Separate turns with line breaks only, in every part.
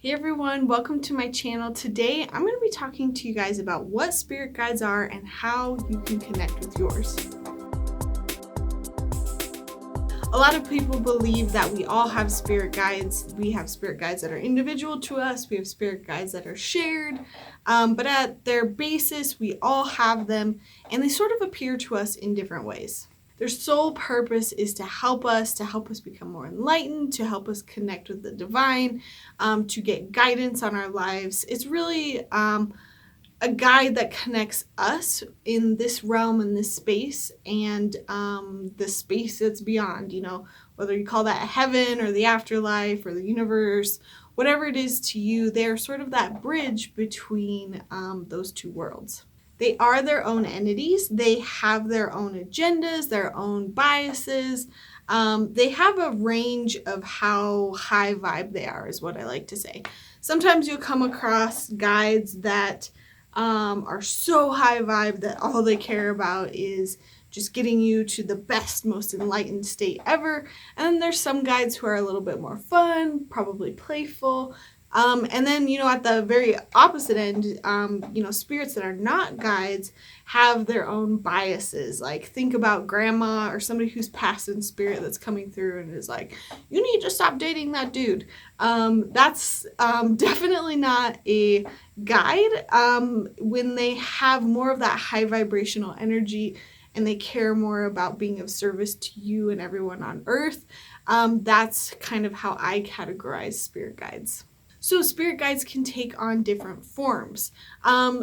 Hey everyone, welcome to my channel. Today I'm going to be talking to you guys about what spirit guides are and how you can connect with yours. A lot of people believe that we all have spirit guides. We have spirit guides that are individual to us. We have spirit guides that are shared. But at their basis, we all have them and they sort of appear to us in different ways. Their sole purpose is to help us become more enlightened, to help us connect with the divine, to get guidance on our lives. It's really a guide that connects us in this realm, in this space, and the space that's beyond, whether you call that heaven or the afterlife or the universe, whatever it is to you, they're sort of that bridge between those two worlds. They are their own entities. They have their own agendas, their own biases. They have a range of how high vibe they are, is what I like to say. Sometimes you'll come across guides that are so high vibe that all they care about is just getting you to the best, most enlightened state ever. And then there's some guides who are a little bit more fun, probably playful. And then, at the very opposite end, spirits that are not guides have their own biases. Like, think about grandma or somebody who's passed in spirit that's coming through and is like, you need to stop dating that dude. That's definitely not a guide. When they have more of that high vibrational energy and they care more about being of service to you and everyone on earth, that's kind of how I categorize spirit guides. So spirit guides can take on different forms.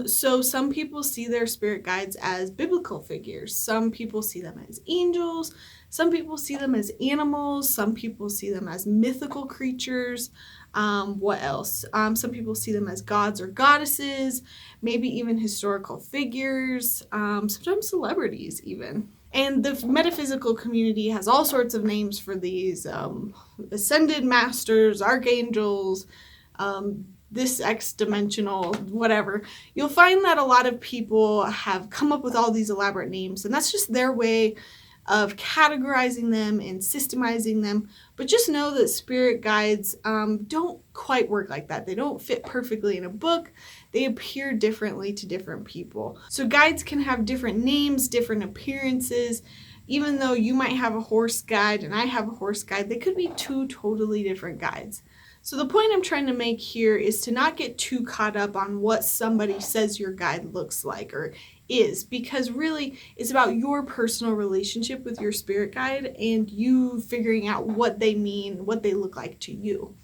So some people see their spirit guides as biblical figures. Some people see them as angels. Some people see them as animals. Some people see them as mythical creatures. What else? Some people see them as gods or goddesses, maybe even historical figures, sometimes celebrities even. And the metaphysical community has all sorts of names for these ascended masters, archangels, this X-dimensional, whatever. You'll find that a lot of people have come up with all these elaborate names, and that's just their way of categorizing them and systemizing them. But just know that spirit guides don't quite work like that. They don't fit perfectly in a book. They appear differently to different people. So guides can have different names, different appearances. Even though you might have a horse guide and I have a horse guide, they could be two totally different guides. So the point I'm trying to make here is to not get too caught up on what somebody says your guide looks like or is, because really it's about your personal relationship with your spirit guide and you figuring out what they mean, what they look like to you.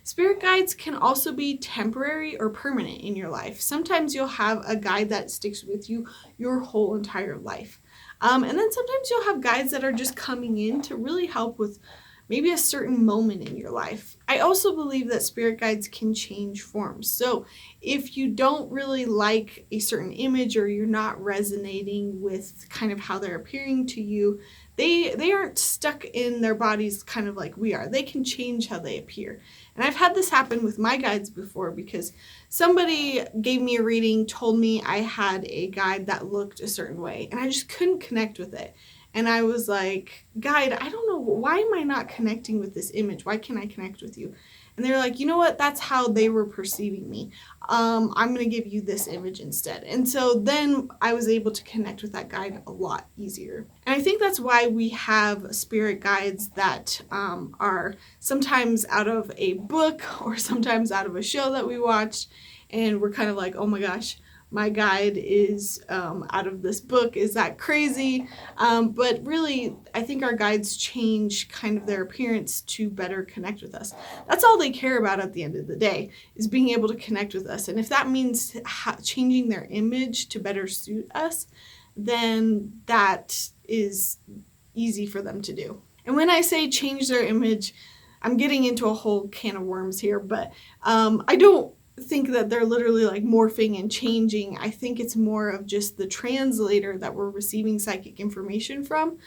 Spirit guides can also be temporary or permanent in your life. Sometimes you'll have a guide that sticks with you your whole entire life. And then sometimes you'll have guides that are just coming in to really help with maybe a certain moment in your life. I also believe that spirit guides can change forms. So if you don't really like a certain image or you're not resonating with kind of how they're appearing to you, they aren't stuck in their bodies kind of like we are. They can change how they appear. And I've had this happen with my guides before because somebody gave me a reading, told me I had a guide that looked a certain way, and I just couldn't connect with it. And I was like, guide, I don't know, why am I not connecting with this image? Why can't I connect with you? And they're like, you know what? That's how they were perceiving me. I'm going to give you this image instead. And so then I was able to connect with that guide a lot easier. And I think that's why we have spirit guides that are sometimes out of a book or sometimes out of a show that we watched. And we're kind of like, oh my gosh, my guide is out of this book. Is that crazy? But really, I think our guides change kind of their appearance to better connect with us. That's all they care about at the end of the day, is being able to connect with us. And if that means changing their image to better suit us, then that is easy for them to do. And when I say change their image, I'm getting into a whole can of worms here, but I don't think that they're literally like morphing and changing. I think it's more of just the translator that we're receiving psychic information from.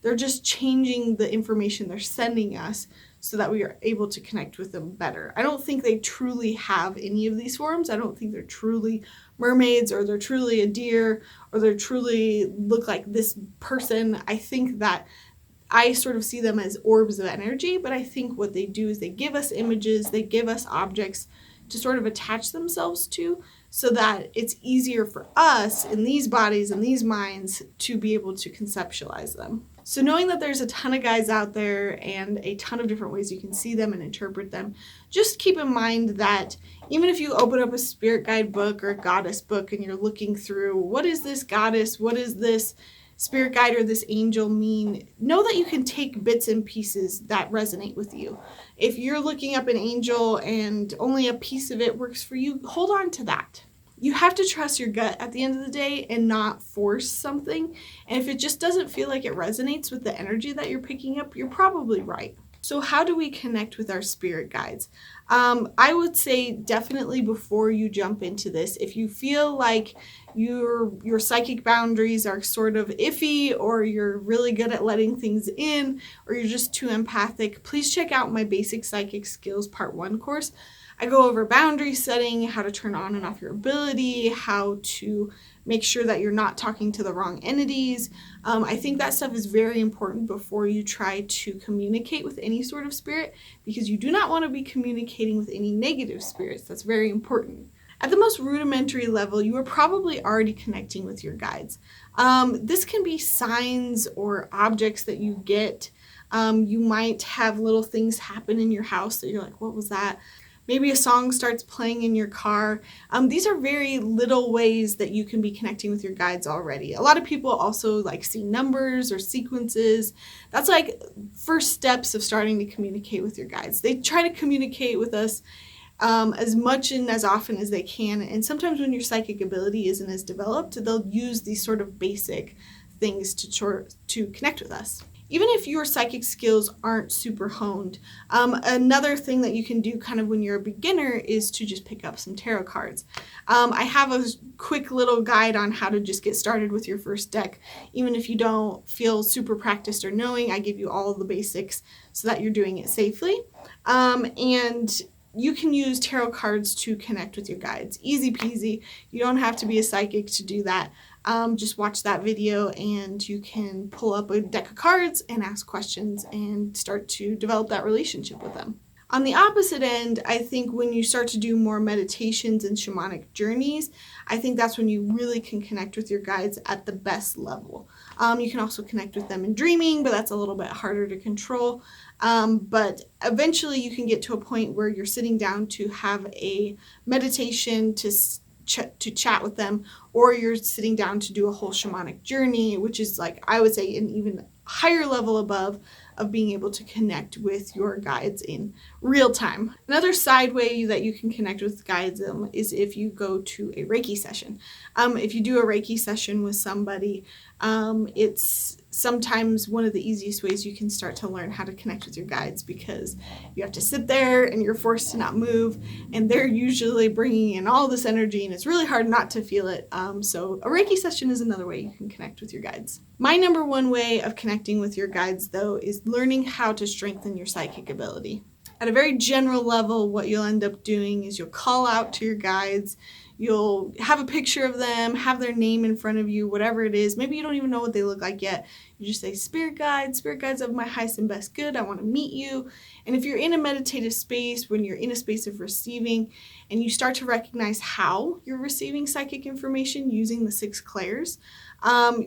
They're just changing the information they're sending us so that we are able to connect with them better. I don't think they truly have any of these forms. I don't think they're truly mermaids or they're truly a deer or they're truly look like this person. I think that I sort of see them as orbs of energy, but I think what they do is they give us images, they give us objects to sort of attach themselves to, so that it's easier for us in these bodies and these minds to be able to conceptualize them. So knowing that there's a ton of guides out there and a ton of different ways you can see them and interpret them, just keep in mind that even if you open up a spirit guide book or a goddess book and you're looking through, what is this goddess, what is this spirit guide or this angel mean, know that you can take bits and pieces that resonate with you. If you're looking up an angel and only a piece of it works for you, hold on to that. You have to trust your gut at the end of the day and not force something. And if it just doesn't feel like it resonates with the energy that you're picking up, you're probably right. So how do we connect with our spirit guides? I would say definitely before you jump into this, if you feel like your psychic boundaries are sort of iffy, or you're really good at letting things in, or you're just too empathic, please check out my Basic Psychic Skills Part 1 course. I go over boundary setting, how to turn on and off your ability, how to make sure that you're not talking to the wrong entities. I think that stuff is very important before you try to communicate with any sort of spirit, because you do not want to be communicating with any negative spirits. That's very important. At the most rudimentary level, you are probably already connecting with your guides. This can be signs or objects that you get. You might have little things happen in your house that you're like, what was that? Maybe a song starts playing in your car. These are very little ways that you can be connecting with your guides already. A lot of people also like see numbers or sequences. That's like first steps of starting to communicate with your guides. They try to communicate with us as much and as often as they can. And sometimes when your psychic ability isn't as developed, they'll use these sort of basic things to connect with us. Even if your psychic skills aren't super honed, another thing that you can do kind of when you're a beginner is to just pick up some tarot cards. I have a quick little guide on how to just get started with your first deck. Even if you don't feel super practiced or knowing, I give you all of the basics so that you're doing it safely. And you can use tarot cards to connect with your guides. Easy peasy. You don't have to be a psychic to do that. Just watch that video and you can pull up a deck of cards and ask questions and start to develop that relationship with them. On the opposite end, I think when you start to do more meditations and shamanic journeys, I think that's when you really can connect with your guides at the best level. You can also connect with them in dreaming, but that's a little bit harder to control. But eventually you can get to a point where you're sitting down to have a meditation to chat with them, or you're sitting down to do a whole shamanic journey, which is like, I would say, an even higher level above of being able to connect with your guides in real time. Another side way that you can connect with guides is if you go to a Reiki session. If you do a Reiki session with somebody, it's sometimes one of the easiest ways you can start to learn how to connect with your guides, because you have to sit there and you're forced to not move, and they're usually bringing in all this energy and it's really hard not to feel it. So a Reiki session is another way you can connect with your guides. My number one way of connecting with your guides, though, is learning how to strengthen your psychic ability. At a very general level, what you'll end up doing is you'll call out to your guides. You'll have a picture of them, have their name in front of you, whatever it is. Maybe you don't even know what they look like yet. You just say, spirit guides of my highest and best good, I want to meet you. And if you're in a meditative space, when you're in a space of receiving, and you start to recognize how you're receiving psychic information using the 6 clairs,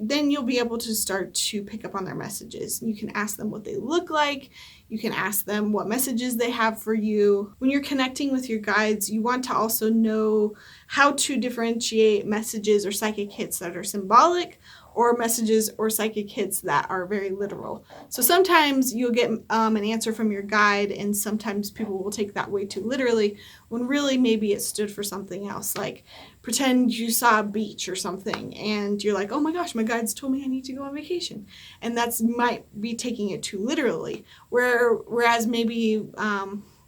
then you'll be able to start to pick up on their messages. You can ask them what they look like. You can ask them what messages they have for you. When you're connecting with your guides, you want to also know how to differentiate messages or psychic hits that are symbolic, or messages or psychic hits that are very literal. So sometimes you'll get an answer from your guide, and sometimes people will take that way too literally, when really maybe it stood for something else. Like, pretend you saw a beach or something and you're like, oh my gosh, my guides told me I need to go on vacation. And that's might be taking it too literally. Whereas maybe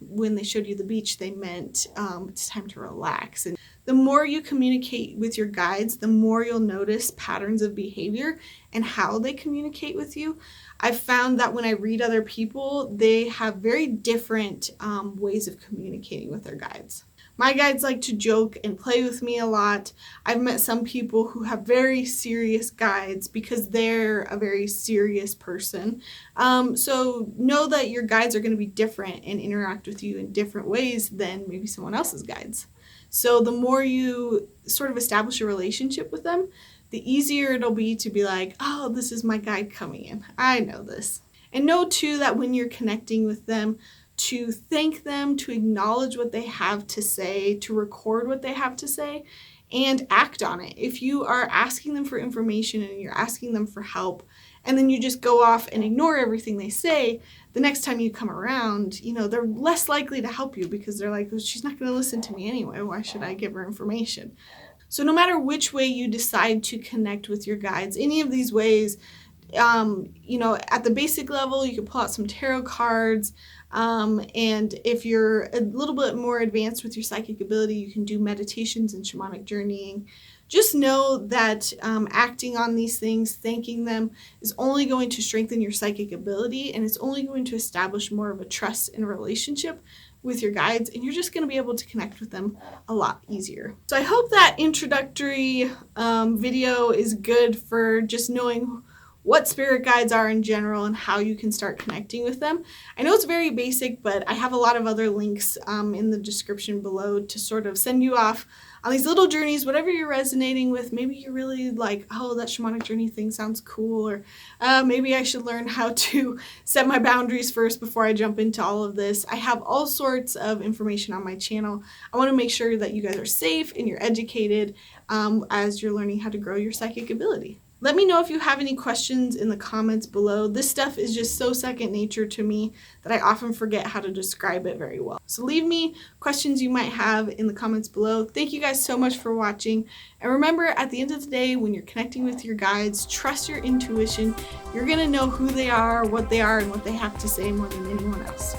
when they showed you the beach, they meant it's time to relax. And the more you communicate with your guides, the more you'll notice patterns of behavior and how they communicate with you. I've found that when I read other people, they have very different ways of communicating with their guides. My guides like to joke and play with me a lot. I've met some people who have very serious guides because they're a very serious person. So know that your guides are going to be different and interact with you in different ways than maybe someone else's guides. So the more you sort of establish a relationship with them, the easier it'll be to be like, oh, this is my guide coming in. I know this. And know too that when you're connecting with them, to thank them, to acknowledge what they have to say, to record what they have to say, and act on it. If you are asking them for information and you're asking them for help, and then you just go off and ignore everything they say, the next time you come around, they're less likely to help you because they're like, well, she's not going to listen to me anyway. Why should I give her information? So no matter which way you decide to connect with your guides, any of these ways, at the basic level, you can pull out some tarot cards. And if you're a little bit more advanced with your psychic ability, you can do meditations and shamanic journeying. Just know that acting on these things, thanking them, is only going to strengthen your psychic ability, and it's only going to establish more of a trust and relationship with your guides, and you're just going to be able to connect with them a lot easier. So I hope that introductory video is good for just knowing what spirit guides are in general and how you can start connecting with them. I know it's very basic, but I have a lot of other links in the description below to sort of send you off on these little journeys, whatever you're resonating with. Maybe you're really like, oh, that shamanic journey thing sounds cool, or maybe I should learn how to set my boundaries first before I jump into all of this. I have all sorts of information on my channel. I want to make sure that you guys are safe and you're educated as you're learning how to grow your psychic ability. Let me know if you have any questions in the comments below. This stuff is just so second nature to me that I often forget how to describe it very well. So leave me questions you might have in the comments below. Thank you guys so much for watching. And remember, at the end of the day, when you're connecting with your guides, trust your intuition. You're going to know who they are, what they are, and what they have to say more than anyone else.